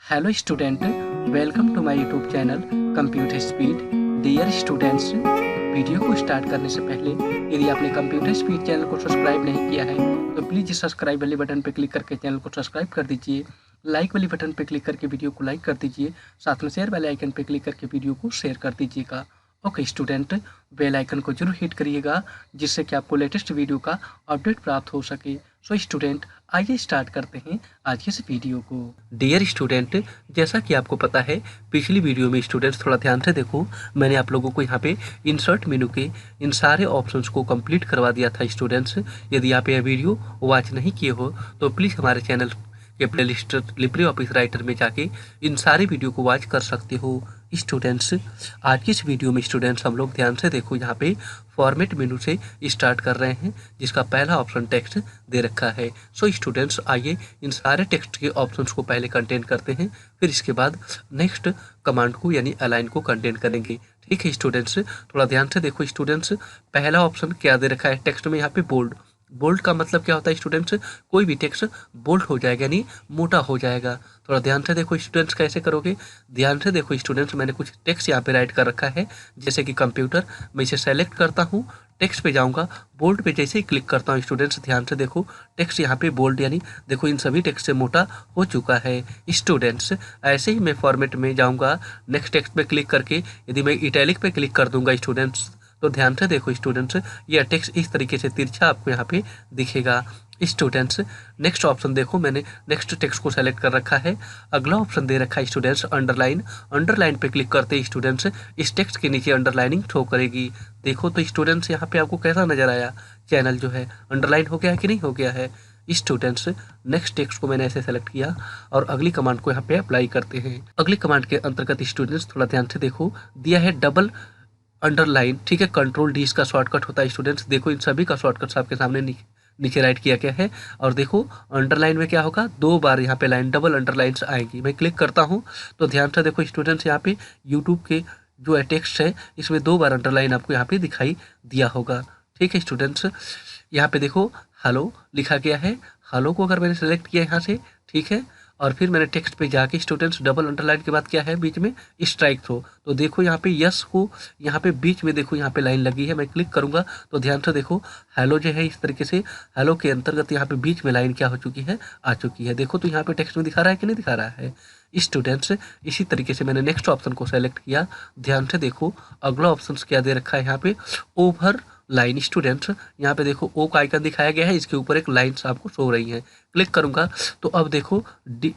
Hello student, welcome to my YouTube channel computer speed. Dear students, video को start करने से पहले यदि आपने कंप्यूटर स्पीड चैनल को सब्सक्राइब नहीं किया है तो प्लीज़ सब्सक्राइब वाले बटन पर क्लिक करके चैनल को सब्सक्राइब कर दीजिए। लाइक वाली बटन पर क्लिक करके वीडियो को लाइक कर दीजिए। साथ में शेयर वाले आइकन पर क्लिक करके वीडियो को शेयर कर दीजिएगा। ओके स्टूडेंट, बेल आइकन को जरूर हिट करिएगा जिससे कि आपको लेटेस्ट वीडियो का अपडेट प्राप्त हो सके। सो स्टूडेंट, आइए स्टार्ट करते हैं आज के इस वीडियो को। डियर स्टूडेंट, जैसा कि आपको पता है पिछली वीडियो में स्टूडेंट्स थोड़ा ध्यान से देखो, मैंने आप लोगों को यहाँ पे इंसर्ट मेनू के इन सारे ऑप्शंस को कंप्लीट करवा दिया था स्टूडेंट्स। यदि आप यह वीडियो वॉच नहीं किए हो तो प्लीज़ हमारे चैनल के प्लेलिस्ट लिब्रे ऑफिस राइटर में जाके इन सारे वीडियो को वॉच कर सकते हो। स्टूडेंट्स, आज की इस वीडियो में स्टूडेंट्स हम लोग ध्यान से देखो, यहाँ पे फॉर्मेट मेनू से स्टार्ट कर रहे हैं जिसका पहला ऑप्शन टेक्स्ट दे रखा है। सो स्टूडेंट्स, आइए इन सारे टेक्स्ट के ऑप्शंस को पहले कंटेंट करते हैं, फिर इसके बाद नेक्स्ट कमांड को यानी अलाइन को कंटेंट करेंगे। ठीक है स्टूडेंट्स, थोड़ा ध्यान से देखो स्टूडेंट्स। पहला ऑप्शन क्या दे रखा है टेक्स्ट में, यहाँ पे बोल्ड। बोल्ड का मतलब क्या होता है स्टूडेंट्स, कोई भी टेक्स्ट बोल्ड हो जाएगा यानी मोटा हो जाएगा। थोड़ा ध्यान से देखो स्टूडेंट्स, कैसे करोगे, ध्यान से देखो स्टूडेंट्स। मैंने कुछ टेक्स्ट यहाँ पे राइट कर रखा है, जैसे कि कंप्यूटर। मैं इसे सेलेक्ट करता हूँ, टेक्स्ट पे जाऊँगा, बोल्ड पे जैसे ही क्लिक करता हूँ स्टूडेंट्स, ध्यान से देखो टेक्स्ट यहाँ पे बोल्ड यानी देखो इन सभी टेक्स्ट से मोटा हो चुका है। स्टूडेंट्स, ऐसे ही मैं फॉर्मेट में जाऊँगा, नेक्स्ट टेक्स्ट पे क्लिक करके यदि मैं इटैलिक पे क्लिक कर दूंगा स्टूडेंट्स, तो ध्यान से देखो स्टूडेंट्स, यह टेक्स्ट इस तरीके से तिरछा आपको यहाँ पे दिखेगा। स्टूडेंट्स, नेक्स्ट ऑप्शन देखो, मैंने नेक्स्ट टेक्स्ट को सेलेक्ट कर रखा है। अगला ऑप्शन दे रखा है स्टूडेंट्स अंडरलाइन। अंडरलाइन पे क्लिक करते ही स्टूडेंट्स इस टेक्स्ट के नीचे अंडरलाइनिंग शो करेगी। देखो तो स्टूडेंट्स यहाँ पे आपको कैसा नजर आया, चैनल जो है अंडरलाइन हो गया है कि नहीं हो गया है। स्टूडेंट्स, नेक्स्ट टेक्स्ट को मैंने ऐसे सेलेक्ट किया और अगली कमांड को यहाँ पे अप्लाई करते हैं। अगली कमांड के अंतर्गत स्टूडेंट्स थोड़ा ध्यान से देखो, दिया है डबल अंडरलाइन। ठीक है, कंट्रोल डी इसका शॉर्टकट होता है स्टूडेंट्स। देखो इन सभी का शॉर्टकट आपके सामने नीचे राइट किया गया है। और देखो अंडरलाइन में क्या होगा, दो बार यहाँ पे लाइन डबल अंडरलाइंस आएगी। मैं क्लिक करता हूँ तो ध्यान से देखो स्टूडेंट्स, यहाँ पे यूट्यूब के जो टेक्स्ट है इसमें दो बार अंडरलाइन आपको यहाँ पे दिखाई दिया होगा। ठीक है स्टूडेंट्स, यहाँ पे देखो हेलो लिखा गया है। हेलो को अगर मैंने सेलेक्ट किया यहाँ से, ठीक है, और फिर मैंने टेक्स्ट पे जाके स्टूडेंट्स डबल अंडरलाइन के बाद क्या है बीच में, स्ट्राइक थ्रो। तो देखो यहाँ पे यस को यहाँ पे बीच में देखो यहाँ पे लाइन लगी है। मैं क्लिक करूँगा तो ध्यान से देखो हेलो जो है इस तरीके से हेलो के अंतर्गत यहाँ पे बीच में लाइन क्या हो चुकी है, आ चुकी है। देखो तो यहाँ पे टेक्स्ट में दिखा रहा है कि नहीं दिखा रहा है। स्टूडेंट्स, इसी तरीके से मैंने नेक्स्ट ऑप्शन को सेलेक्ट किया। ध्यान से देखो अगला ऑप्शन क्या दे रखा है यहाँ पे, ओवर लाइन। स्टूडेंट्स, यहाँ पे देखो ओ का आइकन दिखाया गया है, इसके ऊपर एक लाइन्स आपको शो रही है। क्लिक करूंगा तो अब देखो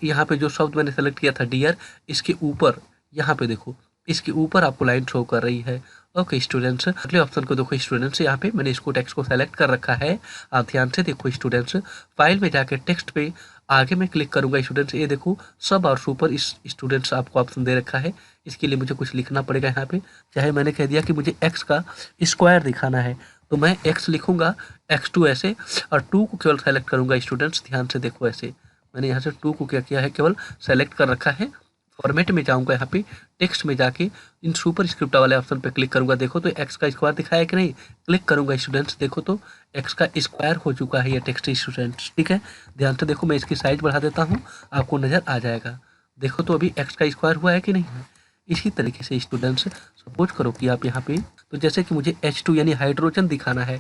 यहाँ पे जो शब्द मैंने सेलेक्ट किया था डियर, इसके ऊपर यहाँ पे देखो इसके ऊपर आपको लाइन शो कर रही है। ओके स्टूडेंट्स, अगले ऑप्शन को देखो स्टूडेंट्स, यहाँ पे मैंने इसको टेक्स्ट को सेलेक्ट कर रखा है। आप ध्यान से देखो स्टूडेंट्स, फाइल में जाके टेक्स्ट पे आगे मैं क्लिक करूंगा स्टूडेंट्स, ये देखो सब और सुपर इस स्टूडेंट्स आपको ऑप्शन दे रखा है। इसके लिए मुझे कुछ लिखना पड़ेगा यहाँ पे। चाहे मैंने कह दिया कि मुझे एक्स का स्क्वायर दिखाना है तो मैं एक्स लिखूंगा, x2 ऐसे, और 2 को केवल सेलेक्ट करूंगा स्टूडेंट्स। ध्यान से देखो ऐसे मैंने यहाँ से 2 को क्या किया है, केवल सेलेक्ट कर रखा है। फॉर्मेट में जाऊंगा, यहाँ पे टेक्स्ट में जाके इन सुपर स्क्रिप्ट वाले ऑप्शन पे क्लिक करूंगा। देखो तो एक्स का स्क्वायर दिखाया कि नहीं, क्लिक करूंगा स्टूडेंट्स, देखो तो एक्स का स्क्वायर हो चुका है ये टेक्स्ट स्टूडेंट्स। ठीक है, ध्यान से देखो, मैं इसकी साइज बढ़ा देता हूँ, आपको नजर आ जाएगा। देखो तो अभी एक्स का स्क्वायर हुआ है कि नहीं है। इसी तरीके से स्टूडेंट्स सपोज करो कि आप यहाँ पे, तो जैसे कि मुझे H2 यानी हाइड्रोजन दिखाना है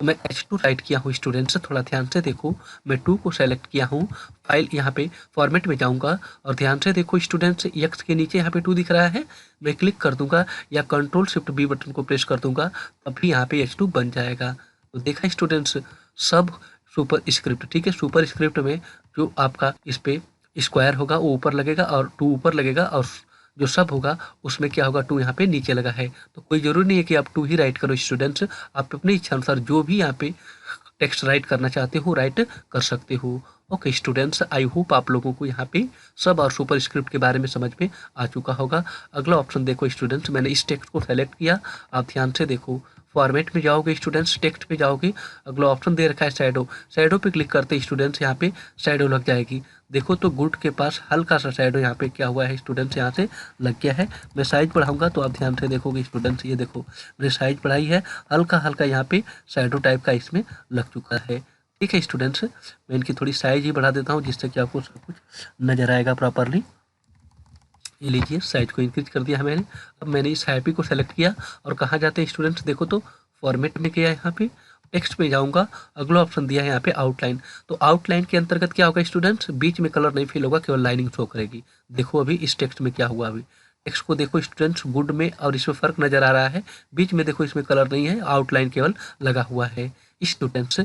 तो मैं H2 राइट किया हूँ स्टूडेंट्स। थोड़ा ध्यान से देखो, मैं 2 को सेलेक्ट किया हूँ, फाइल यहाँ पे फॉर्मेट में जाऊँगा और ध्यान से देखो स्टूडेंट्स, एक्स के नीचे यहाँ पे 2 दिख रहा है। मैं क्लिक कर दूंगा या कंट्रोल शिफ्ट बी बटन को प्रेस कर दूंगा, तभी यहाँ पे H2 बन जाएगा। तो देखा स्टूडेंट्स, सब सुपर स्क्रिप्ट। ठीक है, सुपर स्क्रिप्ट में जो आपका इस पे स्क्वायर होगा वो ऊपर लगेगा और 2 ऊपर लगेगा, और जो सब होगा उसमें क्या होगा, 2 यहाँ पे नीचे लगा है। तो कोई जरूरी नहीं है कि आप 2 ही राइट करो स्टूडेंट्स, आप अपनी इच्छा अनुसार जो भी यहाँ पे टेक्स्ट राइट करना चाहते हो राइट कर सकते हो। ओके स्टूडेंट्स, आई होप आप लोगों को यहाँ पे सब और सुपर स्क्रिप्ट के बारे में समझ में आ चुका होगा। अगला ऑप्शन देखो स्टूडेंट्स, मैंने इस टेक्स्ट को सेलेक्ट किया। आप ध्यान से देखो, फॉर्मेट में जाओगे स्टूडेंट्स, टेक्स्ट पे जाओगे, अगला ऑप्शन दे रखा है शैडो। शैडो पे क्लिक करते स्टूडेंट्स यहाँ पे शैडो लग जाएगी। देखो तो गुड के पास हल्का सा शैडो यहाँ पे क्या हुआ है स्टूडेंट्स, यहाँ से लग गया है। मैं साइज बढ़ाऊंगा तो आप ध्यान से देखोगे स्टूडेंट्स, ये देखो मैंने साइज बढ़ाई है, हल्का हल्का यहाँ पे शैडो टाइप का इसमें लग चुका है। ठीक है स्टूडेंट्स, मैं इनकी थोड़ी साइज ही बढ़ा देता हूँ जिससे कि आपको सब कुछ नजर आएगा प्रॉपरली। ये लीजिए साइज को इंक्रीज कर दिया है मैंने। अब मैंने इस हैप्पी को सेलेक्ट किया और कहाँ जाते हैं स्टूडेंट्स, देखो तो फॉर्मेट में किया यहाँ पे, टेक्स्ट में जाऊँगा, अगला ऑप्शन दिया है यहाँ पे आउटलाइन। तो आउटलाइन के अंतर्गत क्या होगा स्टूडेंट्स, बीच में कलर नहीं फिल होगा, केवल लाइनिंग शो करेगी। देखो अभी इस टेक्स्ट में क्या हुआ, अभी टेक्स्ट को देखो स्टूडेंट्स, गुड में और इसमें फ़र्क नज़र आ रहा है। बीच में देखो इसमें कलर नहीं है, आउटलाइन केवल लगा हुआ है स्टूडेंट्स।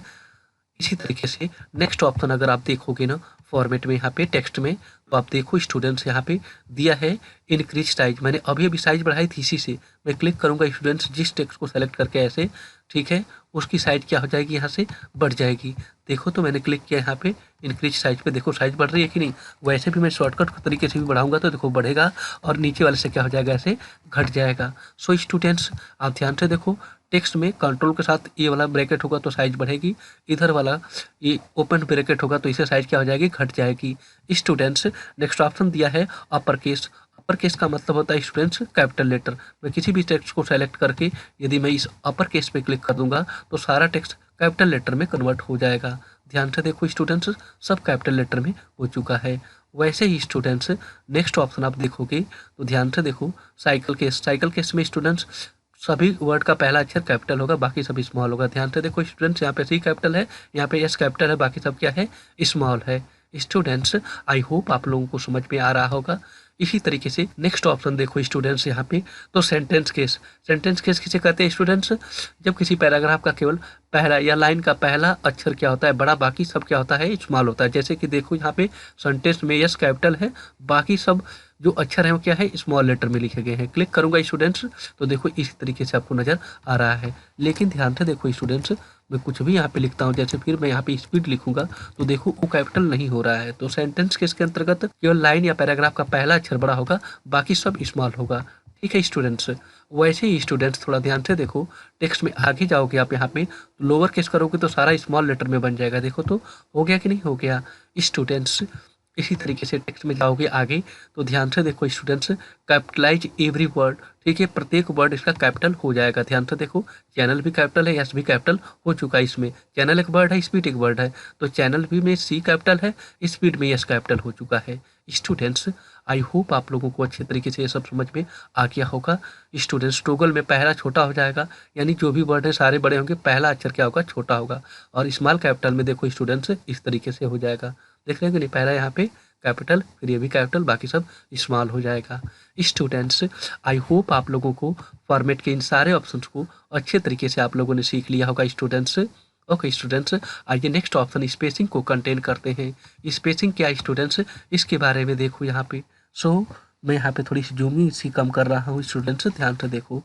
इसी तरीके से नेक्स्ट ऑप्शन अगर आप देखोगे ना फॉर्मेट में यहाँ पे टेक्स्ट में, तो आप देखो स्टूडेंट्स यहाँ पे दिया है इंक्रीज साइज। मैंने अभी साइज बढ़ाई थी, इसी से मैं क्लिक करूँगा स्टूडेंट्स, जिस टेक्स्ट को सेलेक्ट करके ऐसे, ठीक है, उसकी साइज क्या हो जाएगी, यहाँ से बढ़ जाएगी। देखो तो मैंने क्लिक किया यहाँ पे इंक्रीज साइज पे, देखो साइज बढ़ रही है कि नहीं। वैसे भी मैं शॉर्टकट तरीके से भी बढ़ाऊंगा तो देखो बढ़ेगा, और नीचे वाले से क्या हो जाएगा, ऐसे घट जाएगा। सो स्टूडेंट्स आप ध्यान से देखो, टेक्स्ट में कंट्रोल के साथ ये वाला ब्रैकेट होगा तो साइज बढ़ेगी, इधर वाला ये ओपन ब्रैकेट होगा तो इसे साइज क्या हो जाएगी, घट जाएगी स्टूडेंट्स। नेक्स्ट ऑप्शन दिया है अपर केस। अपर केस का मतलब होता है स्टूडेंट्स कैपिटल लेटर। मैं किसी भी टेक्स्ट को सेलेक्ट करके यदि मैं इस अपर केस पे क्लिक कर दूंगा तो सारा टेक्स्ट कैपिटल लेटर में कन्वर्ट हो जाएगा। ध्यान से देखो स्टूडेंट्स, सब कैपिटल लेटर में हो चुका है। वैसे ही स्टूडेंट्स नेक्स्ट ऑप्शन आप देखोगे तो ध्यान से देखो साइकिल केस। साइकिल केस में स्टूडेंट्स सभी वर्ड का पहला अक्षर कैपिटल होगा, बाकी सब स्मॉल होगा। ध्यान से देखो स्टूडेंट्स, यहाँ पे सी कैपिटल है, यहाँ पे एस कैपिटल है, बाकी सब क्या है, स्मॉल है। स्टूडेंट्स आई होप आप लोगों को समझ में आ रहा होगा। इसी तरीके से नेक्स्ट ऑप्शन देखो स्टूडेंट्स यहाँ पे, तो सेंटेंस केस। सेंटेंस केस किसे कहते हैं स्टूडेंट्स, जब किसी पैराग्राफ का केवल पहला या लाइन का पहला अक्षर क्या होता है बड़ा, बाकी सब क्या होता है, स्मॉल होता है। जैसे कि देखो यहाँ पे सेंटेंस में यस कैपिटल है, बाकी सब जो अक्षर है वो क्या है, स्मॉल लेटर में लिखे गए हैं। क्लिक करूंगा स्टूडेंट्स तो देखो इसी तरीके से आपको नज़र आ रहा है। लेकिन ध्यान से देखो स्टूडेंट्स, मैं कुछ भी यहाँ पे लिखता हूँ, जैसे फिर मैं यहाँ पे स्पीड लिखूंगा तो देखो वो कैपिटल नहीं हो रहा है। तो सेंटेंस के इसके अंतर्गत केवल लाइन या पैराग्राफ का पहला अक्षर बड़ा होगा, बाकी सब स्मॉल होगा। ठीक है स्टूडेंट्स। वैसे ही स्टूडेंट्स थोड़ा ध्यान से देखो, टेक्स्ट में आगे जाओगे आप यहाँ पे, लोअर केस करोगे तो सारा स्मॉल लेटर में बन जाएगा। देखो तो हो गया कि नहीं हो गया स्टूडेंट्स। इसी तरीके से टेक्स्ट में जाओगे आगे तो ध्यान से देखो स्टूडेंट्स, कैपिटलाइज एवरी वर्ड। ठीक है, प्रत्येक वर्ड इसका कैपिटल हो जाएगा। ध्यान से देखो, चैनल भी कैपिटल है, एस भी कैपिटल हो चुका है। इसमें चैनल एक वर्ड है, स्पीड एक वर्ड है, तो चैनल भी में सी कैपिटल है, स्पीड में एस कैपिटल हो चुका है। स्टूडेंट्स आई होप आप लोगों को अच्छे तरीके से ये सब समझ में आ गया होगा। स्टूडेंट्स टोगल में पहला छोटा हो जाएगा, यानी जो भी वर्ड है सारे बड़े होंगे, पहला अक्षर क्या होगा, छोटा होगा। और स्मॉल कैपिटल में देखो स्टूडेंट्स इस तरीके से हो जाएगा। देख रहे हैं कि नहीं, पहला यहाँ पे कैपिटल, फिर ये भी कैपिटल, बाकी सब स्मॉल हो जाएगा। स्टूडेंट्स आई होप आप लोगों को फॉर्मेट के इन सारे ऑप्शंस को अच्छे तरीके से आप लोगों ने सीख लिया होगा स्टूडेंट्स। ओके स्टूडेंट्स, आइए नेक्स्ट ऑप्शन स्पेसिंग को कंटेन करते हैं। स्पेसिंग क्या स्टूडेंट्स, इसके बारे में देखो यहाँ पे। सो मैं यहाँ पे थोड़ी सी जूमिंग सी कम कर रहा हूँ स्टूडेंट्स, ध्यान से देखो।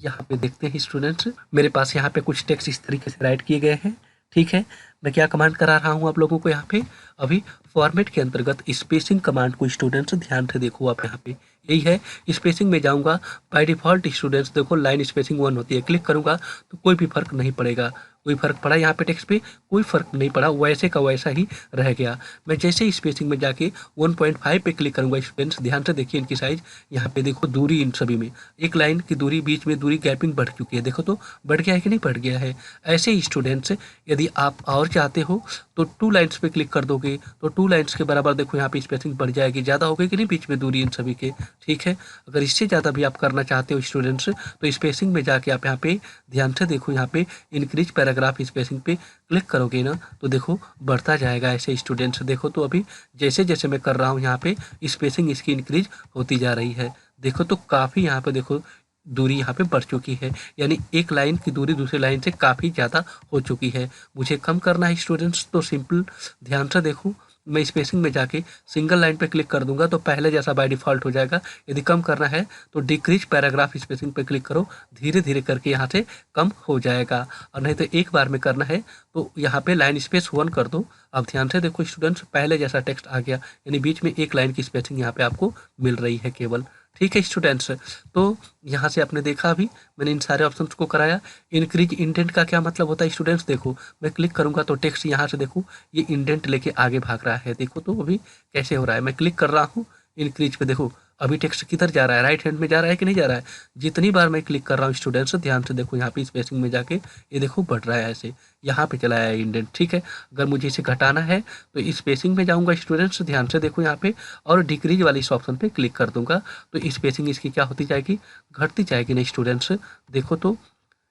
यहाँ पे देखते हैं स्टूडेंट्स, मेरे पास यहाँ पे कुछ टेक्स्ट इस तरीके से राइट किए गए हैं। ठीक है, मैं क्या कमांड करा रहा हूँ आप लोगों को यहाँ पे, अभी फॉर्मेट के अंतर्गत स्पेसिंग कमांड को स्टूडेंट्स ध्यान से देखो आप यहाँ पे, यही है। स्पेसिंग में जाऊँगा, बाय डिफ़ॉल्ट स्टूडेंट्स देखो लाइन स्पेसिंग 1 होती है। क्लिक करूँगा तो कोई भी फर्क नहीं पड़ेगा। कोई फर्क पड़ा यहाँ पे टेक्स्ट पे, कोई फर्क नहीं पड़ा, वैसे का वैसा ही रह गया। मैं जैसे ही स्पेसिंग में जाके 1.5 पे क्लिक करूँगा स्टूडेंट्स, ध्यान से देखिए इनकी साइज। यहाँ पे देखो दूरी इन सभी में, एक लाइन की दूरी, बीच में दूरी, गैपिंग बढ़ चुकी है। देखो तो बढ़ गया है कि नहीं बढ़ गया है। ऐसे ही स्टूडेंट्स यदि आप और चाहते हो तो 2 लाइन्स पे क्लिक कर दोगे तो 2 लाइन्स के बराबर देखो यहाँ पे स्पेसिंग बढ़ जाएगी। ज़्यादा हो गई कि नहीं बीच में दूरी इन सभी के। ठीक है, अगर इससे ज़्यादा भी आप करना चाहते हो स्टूडेंट्स तो स्पेसिंग में जाके आप यहाँ पे ध्यान से देखो, यहाँ पे इंक्रीज पैराग्राफ स्पेसिंग पे क्लिक करोगे ना तो देखो बढ़ता जाएगा। ऐसे स्टूडेंट्स देखो तो अभी जैसे जैसे मैं कर रहा हूँ यहाँ पे स्पेसिंग इसकी इंक्रीज होती जा रही है। देखो तो काफ़ी यहाँ पे देखो दूरी यहाँ पे बढ़ चुकी है, यानी एक लाइन की दूरी दूसरी लाइन से काफ़ी ज़्यादा हो चुकी है। मुझे कम करना है स्टूडेंट्स तो सिंपल ध्यान से देखो, मैं स्पेसिंग में जाके सिंगल लाइन पे क्लिक कर दूंगा तो पहले जैसा बाय डिफ़ॉल्ट हो जाएगा। यदि कम करना है तो डिक्रीज पैराग्राफ स्पेसिंग पे क्लिक करो, धीरे धीरे करके यहाँ से कम हो जाएगा। और नहीं तो एक बार में करना है तो यहाँ पे लाइन स्पेस 1 कर दो। अब ध्यान से देखो स्टूडेंट्स, पहले जैसा टेक्स्ट आ गया, यानी बीच में एक लाइन की स्पेसिंग यहाँ पे आपको मिल रही है केवल। ठीक है स्टूडेंट्स, तो यहाँ से आपने देखा अभी मैंने इन सारे ऑप्शंस को कराया। इंक्रीज इंडेंट का क्या मतलब होता है स्टूडेंट्स, देखो मैं क्लिक करूँगा तो टेक्स्ट यहाँ से देखो ये इंडेंट लेके आगे भाग रहा है। देखो तो अभी कैसे हो रहा है, मैं क्लिक कर रहा हूँ इंक्रीज पे, देखो अभी टेक्स्ट किधर जा रहा है, राइट हैंड में जा रहा है कि नहीं जा रहा है। जितनी बार मैं क्लिक कर रहा हूँ स्टूडेंट्स, ध्यान से देखो यहाँ पे स्पेसिंग में जाके ये देखो बढ़ रहा है ऐसे, यहाँ पे चला है इंडेंट, ठीक है। अगर मुझे इसे घटाना है तो स्पेसिंग में जाऊँगा स्टूडेंट्स, ध्यान से देखो यहाँ पे, और डिक्रीज वाली इस ऑप्शन पे क्लिक कर दूंगा तो स्पेसिंग इसकी क्या होती जाएगी, घटती जाएगी ना स्टूडेंट्स। देखो तो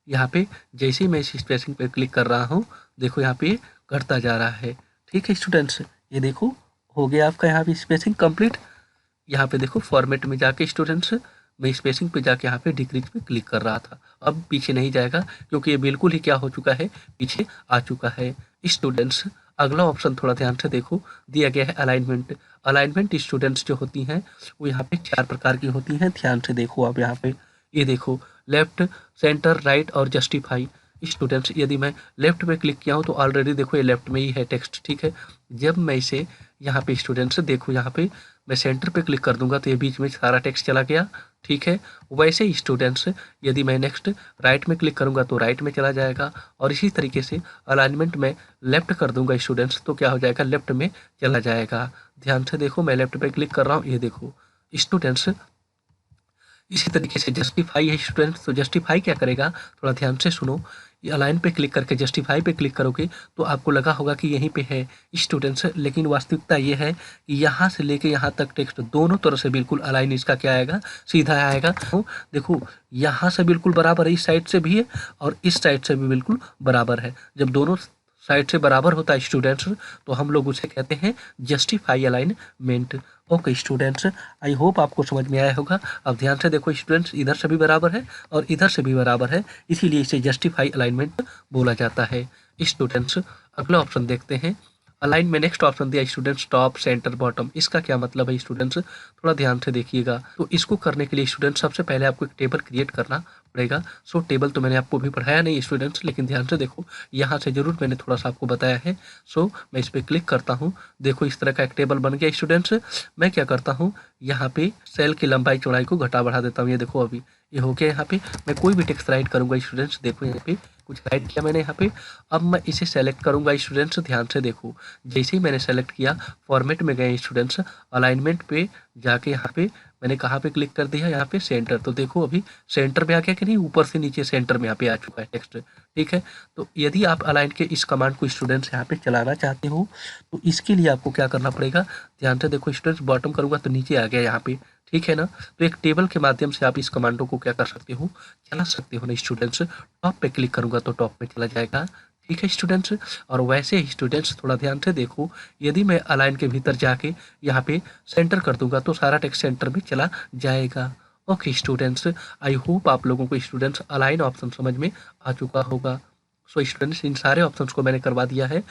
यहाँ पे जैसे ही मैं इस स्पेसिंग पे क्लिक कर रहा हूँ, देखो यहाँ पे घटता जा रहा है, ठीक है स्टूडेंट्स। ये देखो हो गया आपका यहाँ पे स्पेसिंग कंप्लीट। यहाँ पे देखो फॉर्मेट में जाके स्टूडेंट्स मैं स्पेसिंग पे जाके यहाँ पे डिक्रीज पे क्लिक कर रहा था, अब पीछे नहीं जाएगा क्योंकि ये बिल्कुल ही क्या हो चुका है, पीछे आ चुका है स्टूडेंट्स। अगला ऑप्शन थोड़ा ध्यान से देखो, दिया गया है अलाइनमेंट। अलाइनमेंट स्टूडेंट्स जो होती हैं वो यहाँ पे 4 प्रकार की होती हैं, ध्यान से देखो आप यहाँ पे। ये देखो लेफ्ट, सेंटर, राइट और जस्टिफाई। स्टूडेंट्स यदि मैं लेफ्ट पे क्लिक किया हूँ तो ऑलरेडी देखो ये लेफ्ट में ही है टेक्स्ट, ठीक है। जब मैं इसे यहाँ पे स्टूडेंट्स देखो यहाँ पे मैं सेंटर पे क्लिक कर दूंगा तो ये बीच में सारा टेक्स्ट चला गया, ठीक है। वैसे ही स्टूडेंट्स यदि मैं नेक्स्ट राइट में क्लिक करूंगा तो राइट में चला जाएगा, और इसी तरीके से अलाइनमेंट में लेफ्ट कर दूंगा स्टूडेंट्स तो क्या हो जाएगा, लेफ्ट में चला जाएगा। ध्यान से देखो मैं लेफ्ट पे क्लिक कर रहा हूँ, ये देखो स्टूडेंट्स। इसी तरीके से जस्टिफाई है स्टूडेंट्स, तो जस्टिफाई क्या करेगा, थोड़ा ध्यान से सुनो। ये अलाइन पे क्लिक करके जस्टिफाई पे क्लिक करोगे तो आपको लगा होगा कि यहीं पे है स्टूडेंट्स, लेकिन वास्तविकता ये है कि यहाँ से लेके यहाँ तक टेक्स्ट दोनों तरफ से बिल्कुल अलाइन इसका क्या आएगा, सीधा आएगा। तो देखो यहाँ से बिल्कुल बराबर है, इस साइड से भी है और इस साइड से भी बिल्कुल बराबर है। जब दोनों साइड से बराबर होता है स्टूडेंट्स तो हम लोग उसे कहते हैं justify alignment. Okay students, I hope आपको समझ में आया होगा। अब ध्यान से देखो स्टूडेंट्स, इधर से भी बराबर है और इधर से भी बराबर है, इसीलिए इसे जस्टिफाई अलाइनमेंट बोला जाता है। स्टूडेंट्स अगला ऑप्शन देखते हैं। अलाइन में नेक्स्ट ऑप्शन दिया स्टूडेंट्स टॉप, सेंटर, बॉटम। इसका क्या मतलब है स्टूडेंट्स, थोड़ा ध्यान से देखिएगा। तो इसको करने के लिए स्टूडेंट्स सबसे पहले आपको एक टेबल क्रिएट करना पड़ेगा। सो टेबल तो मैंने आपको भी पढ़ाया नहीं स्टूडेंट्स, लेकिन ध्यान से देखो यहाँ से जरूर मैंने थोड़ा सा आपको बताया है। सो मैं इस पर क्लिक करता हूँ, देखो इस तरह का एक टेबल बन गया स्टूडेंट्स। मैं क्या करता हूँ, यहाँ पे सेल की लंबाई चौड़ाई को घटा बढ़ा देता हूँ। ये देखो अभी ये हो गया। यहाँ पे मैं कोई भी टेक्स्ट राइट करूँगा स्टूडेंट्स, देखो यहाँ पे कुछ राइट किया मैंने यहाँ पे। अब मैं इसे सेलेक्ट करूँगा स्टूडेंट्स, ध्यान से देखो। जैसे ही मैंने सेलेक्ट किया फॉर्मेट में गए स्टूडेंट्स, अलाइनमेंट पे जाके यहाँ पे मैंने कहाँ पे क्लिक कर दिया, यहाँ पे सेंटर। तो देखो अभी सेंटर में आ गया कि नहीं, ऊपर से नीचे सेंटर में यहाँ पे आ चुका है टेक्स्ट, ठीक है। तो यदि आप अलाइन के इस कमांड को स्टूडेंट्स यहाँ पे चलाना चाहते हो तो इसके लिए आपको क्या करना पड़ेगा, ध्यान से देखो स्टूडेंट्स। बॉटम करूँगा तो नीचे आ गया यहाँ पे, ठीक है ना। तो एक टेबल के माध्यम से आप इस कमांडों को क्या कर सकते हो, चला सकते हो ना स्टूडेंट्स। टॉप पे क्लिक करूँगा तो टॉप पे चला जाएगा, ठीक है स्टूडेंट्स। और वैसे ही स्टूडेंट्स थोड़ा ध्यान से देखो, यदि मैं अलाइन के भीतर जाके यहाँ पे सेंटर कर दूंगा तो सारा टेक्स्ट सेंटर में चला जाएगा। ओके स्टूडेंट्स, आई होप आप लोगों को स्टूडेंट्स अलाइन ऑप्शन समझ में आ चुका होगा। सो स्टूडेंट्स इन सारे ऑप्शंस को मैंने करवा दिया है।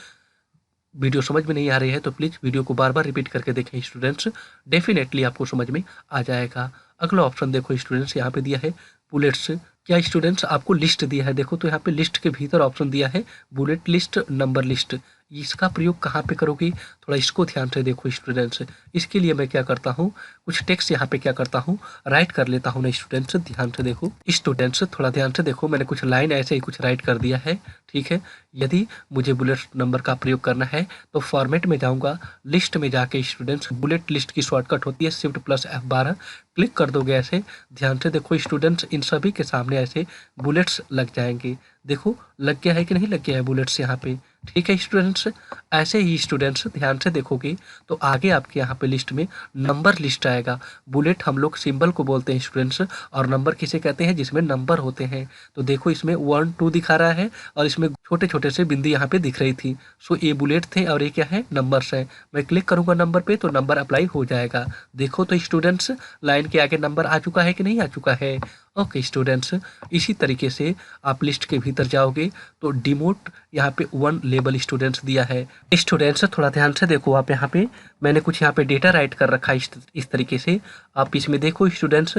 वीडियो समझ में नहीं आ रही है तो प्लीज़ वीडियो को बार बार रिपीट करके देखें स्टूडेंट्स, डेफिनेटली आपको समझ में आ जाएगा। अगला ऑप्शन देखो स्टूडेंट्स, यहाँ पे दिया है बुलेट्स। क्या स्टूडेंट्स आपको लिस्ट दिया है, देखो तो यहाँ पे लिस्ट के भीतर ऑप्शन दिया है बुलेट लिस्ट, नंबर लिस्ट। इसका प्रयोग कहाँ पे करोगे, थोड़ा इसको ध्यान से देखो स्टूडेंट्स। इसके लिए मैं क्या करता हूँ, कुछ टेक्स्ट यहाँ पे क्या करता हूँ, राइट कर लेता हूँ ना स्टूडेंट्स। ध्यान से देखो स्टूडेंट्स, थोड़ा ध्यान से देखो, मैंने कुछ लाइन ऐसे ही कुछ राइट कर दिया है, ठीक है। यदि मुझे बुलेट नंबर का प्रयोग करना है तो फॉर्मेट में जाऊँगा, लिस्ट में जाके स्टूडेंट्स बुलेट लिस्ट की शॉर्टकट होती है Shift+F12, क्लिक कर दोगे ऐसे। ध्यान से देखो स्टूडेंट्स, इन सभी के सामने ऐसे बुलेट्स लग जाएंगे। देखो लग गया है कि नहीं लग गया है बुलेट्स यहाँ पे, ठीक है स्टूडेंट्स। ऐसे ही स्टूडेंट्स ध्यान से देखोगे तो आगे आपके यहाँ पे लिस्ट में नंबर लिस्ट आएगा। बुलेट हम लोग सिंबल को बोलते हैं स्टूडेंट्स, और नंबर किसे कहते हैं, जिसमें नंबर होते हैं। तो देखो इसमें 1 2 दिखा रहा है और इसमें छोटे छोटे से बिंदी यहाँ पे दिख रही थी। सो ये बुलेट थे और ये क्या है, नंबर्स है। मैं क्लिक करूँगा नंबर पे तो नंबर अप्लाई हो जाएगा। देखो तो स्टूडेंट्स लाइन के आगे नंबर आ चुका है कि नहीं आ चुका है। ओके स्टूडेंट्स, इसी तरीके से आप लिस्ट के भीतर जाओगे तो डिमोट यहाँ पे 1 लेबल स्टूडेंट्स दिया है। स्टूडेंट्स थोड़ा ध्यान से देखो, आप यहाँ पे मैंने कुछ यहाँ पे डेटा राइट कर रखा है इस तरीके से। आप इसमें देखो स्टूडेंट्स,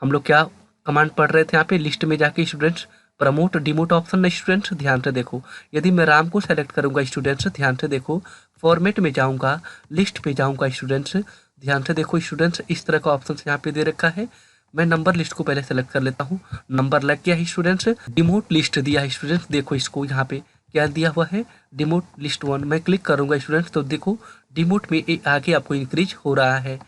हम लोग क्या कमांड पढ़ रहे थे यहाँ पे लिस्ट में जाके स्टूडेंट्स, प्रमोट डिमोट ऑप्शन में स्टूडेंट्स। ध्यान से देखो, यदि मैं राम को सेलेक्ट करूँगा स्टूडेंट्स, ध्यान से देखो, फॉर्मेट में जाऊँगा, लिस्ट पे जाऊँगा स्टूडेंट्स। ध्यान से देखो स्टूडेंट्स, इस तरह का ऑप्शन यहाँ पे दे रखा है। मैं नंबर लिस्ट को पहले सेलेक्ट कर लेता हूँ, नंबर लग गया है स्टूडेंट्स। डिमोट लिस्ट दिया है स्टूडेंट्स, देखो इसको यहाँ पे क्या दिया हुआ है, डिमोट लिस्ट 1। मैं क्लिक करूँगा स्टूडेंट्स तो देखो डिमोट में आगे आपको इंक्रीज हो रहा है,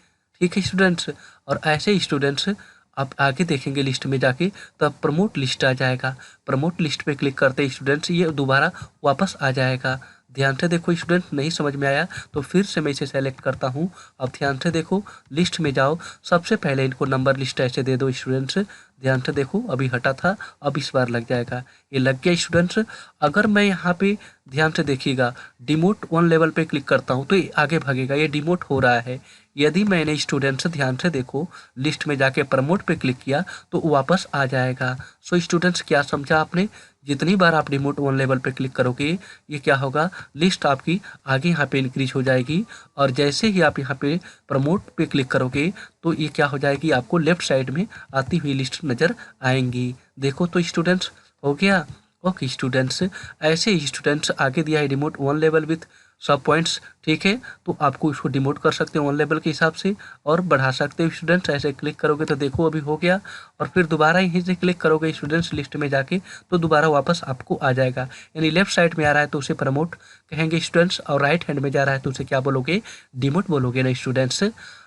ठीक है स्टूडेंट्स। और ऐसे ही स्टूडेंट्स आप आगे देखेंगे लिस्ट में जाके, तब प्रमोट लिस्ट आ जाएगा। प्रमोट लिस्ट पे क्लिक करते ही स्टूडेंट्स ये दोबारा वापस आ जाएगा। ध्यान से देखो स्टूडेंट, नहीं समझ में आया तो फिर से मैं इसे सेलेक्ट करता हूँ। अब ध्यान से देखो, लिस्ट में जाओ, सबसे पहले इनको नंबर लिस्ट ऐसे दे दो स्टूडेंट्स। ध्यान से देखो, अभी हटा था, अब इस बार लग जाएगा। ये लग गया स्टूडेंट्स। अगर मैं यहाँ पे ध्यान से देखिएगा डिमोट 1 लेवल पे क्लिक करता हूँ तो ये आगे भागेगा, ये डिमोट हो रहा है। यदि मैंने स्टूडेंट्स ध्यान से देखो लिस्ट में जाके प्रमोट पे क्लिक किया तो वापस आ जाएगा। सो स्टूडेंट्स, क्या समझा आपने? जितनी बार आप डिमोट 1 लेवल पे क्लिक करोगे ये क्या होगा, लिस्ट आपकी आगे यहाँ पे इंक्रीज हो जाएगी। और जैसे ही आप यहाँ पे प्रमोट पे क्लिक करोगे तो ये क्या हो जाएगी, आपको लेफ्ट साइड में आती हुई लिस्ट नज़र आएंगी। देखो तो स्टूडेंट्स, हो गया। ओके स्टूडेंट्स, ऐसे ही स्टूडेंट्स आगे दिया है डिमोट 1 लेवल विथ सब पॉइंट्स। ठीक है, तो आपको इसको डिमोट कर सकते हो 1 लेवल के हिसाब से और बढ़ा सकते हो स्टूडेंट्स। ऐसे क्लिक करोगे तो देखो अभी हो गया। और फिर दोबारा यहीं से क्लिक करोगे स्टूडेंट्स लिस्ट में जाके तो दोबारा वापस आपको आ जाएगा। यानी लेफ्ट साइड में आ रहा है तो उसे प्रमोट कहेंगे स्टूडेंट्स, और राइट हैंड में जा रहा है तो उसे क्या बोलोगे, डिमोट बोलोगे ना स्टूडेंट्स।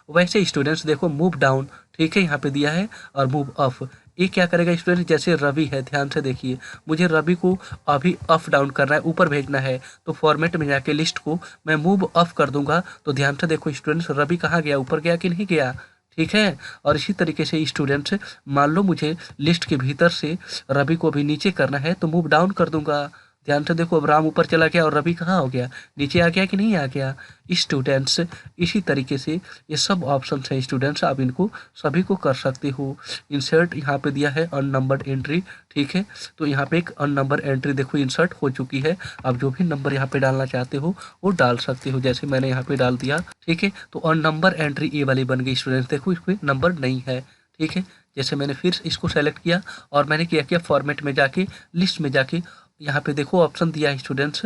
वैसे स्टूडेंट्स देखो मूव डाउन, ठीक है यहाँ पे दिया है, और मूव अप, ये क्या करेगा स्टूडेंट, जैसे रवि है, ध्यान से देखिए, मुझे रवि को अभी अप डाउन करना है, ऊपर भेजना है, तो फॉर्मेट में जाके लिस्ट को मैं मूव अप कर दूंगा। तो ध्यान से देखो स्टूडेंट्स, रवि कहाँ गया, ऊपर गया कि नहीं गया। ठीक है, और इसी तरीके से स्टूडेंट्स मान लो मुझे लिस्ट के भीतर से रवि को अभी नीचे करना है तो मूव डाउन कर दूंगा। ध्यान से देखो, अब राम ऊपर चला गया और रवि कहाँ हो गया, नीचे आ गया कि नहीं आ गया स्टूडेंट्स। इसी तरीके से ये सब ऑप्शन हैं स्टूडेंट्स, आप इनको सभी को कर सकते हो। इंसर्ट यहाँ पे दिया है अननंबर्ड एंट्री, ठीक है, तो यहाँ पे एक अननंबर एंट्री देखो इंसर्ट हो चुकी है। आप जो भी नंबर यहाँ पे डालना चाहते हो वो डाल सकते हो, जैसे मैंने यहाँ पे डाल दिया। ठीक है, तो अननंबर एंट्री ए वाली बन गई स्टूडेंट्स, देखो इसमें नंबर नहीं है। ठीक है, जैसे मैंने फिर इसको सेलेक्ट किया और मैंने क्या फॉर्मेट में जाके लिस्ट में जाके यहाँ पे देखो ऑप्शन दिया है students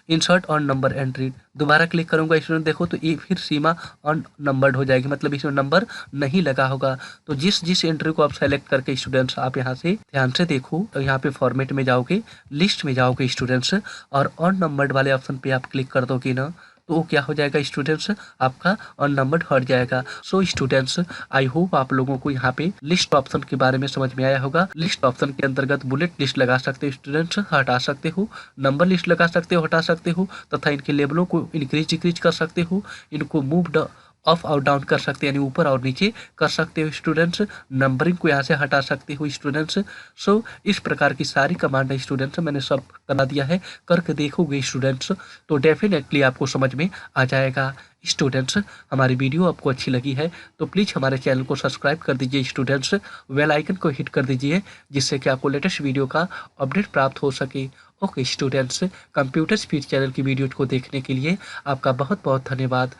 insert on number entry, दोबारा क्लिक करूंगा स्टूडेंट देखो तो ये फिर सीमा ऑन नंबर्ड हो जाएगी, मतलब इसमें नंबर नहीं लगा होगा। तो जिस जिस एंट्री को आप सेलेक्ट करके स्टूडेंट्स आप यहाँ से ध्यान से देखो, तो यहाँ पे फॉर्मेट में जाओगे, लिस्ट में जाओगे स्टूडेंट्स और ऑन नंबर्ड वाले ऑप्शन पे आप क्लिक कर दोगे ना, तो वो क्या हो जाएगा स्टूडेंट्स, आपका अननंबर्ड हट जाएगा। सो स्टूडेंट्स, आई होप आप लोगों को यहाँ पे लिस्ट ऑप्शन के बारे में समझ में आया होगा। लिस्ट ऑप्शन के अंतर्गत बुलेट लिस्ट लगा सकते हो स्टूडेंट्स, हटा सकते हो, नंबर लिस्ट लगा सकते हो, हटा सकते हो, तथा इनके लेबलों को इंक्रीज डिक्रीज कर सकते हो, इनको मूव अप और डाउन कर सकते हैं, यानी ऊपर और नीचे कर सकते हो स्टूडेंट्स, नंबरिंग को यहाँ से हटा सकते हो स्टूडेंट्स। सो इस प्रकार की सारी कमांड है स्टूडेंट्स, मैंने सब करा दिया है, करके देखोगे स्टूडेंट्स तो डेफिनेटली आपको समझ में आ जाएगा। स्टूडेंट्स, हमारी वीडियो आपको अच्छी लगी है तो प्लीज़ हमारे चैनल को सब्सक्राइब कर दीजिए स्टूडेंट्स, बेल आइकन को हिट कर दीजिए जिससे कि आपको लेटेस्ट वीडियो का अपडेट प्राप्त हो सके। Okay students, computer speed channel की वीडियो को देखने के लिए आपका बहुत बहुत धन्यवाद।